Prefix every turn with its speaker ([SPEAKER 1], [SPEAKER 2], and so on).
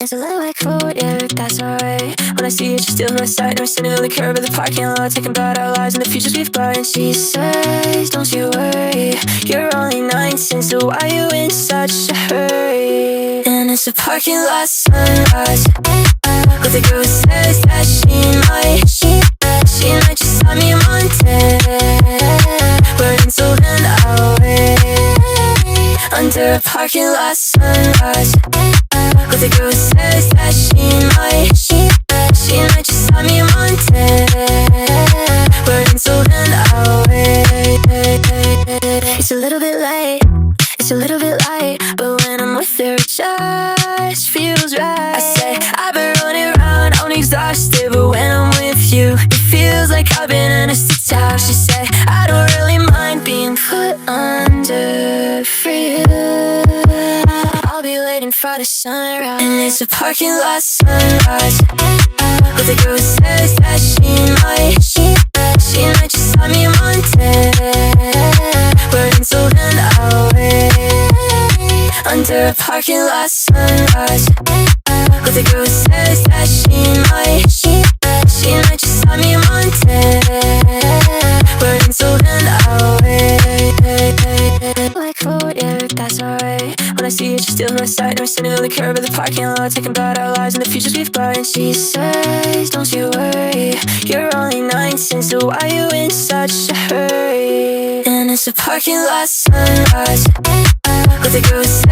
[SPEAKER 1] It's a little like food, yeah, that's alright. When I see it, she's still my sight. And we're sitting on the curb of the parking lot, talking about our lives and the futures we've got. And she says, don't you worry, you're only 19, so why you in such a hurry? And it's a parking lot sunrise, with a girl who says that she might just sign me Monday. We're until then I'll wait under a parking lot sunrise, with a girl who says that she might just sign me Monday. But until then I'll wait. It's a little bit late, it's a little bit light, but when I'm with her it just feels right. I say I've been running around, I'm exhausted, but when I'm with you it feels like I've been anesthetized. She say I don't really mind being put under for you. I'll be waiting for the sunrise, and it's a parking lot sunrise, with a girl who says that she might just sign me Monday. But until then I'll wait under a parking lot sunrise, with a girl who says that she might just sign me Monday. But until then I'll wait. Like food, yeah, that's alright. When I see it, she's still my sight. And we're sitting on the curb of the parking lot, talking about our lives and the futures we've got. And she says, don't you worry, you're only 19, so why you in such a hurry? And it's a parking lot sunrise, with a girl who says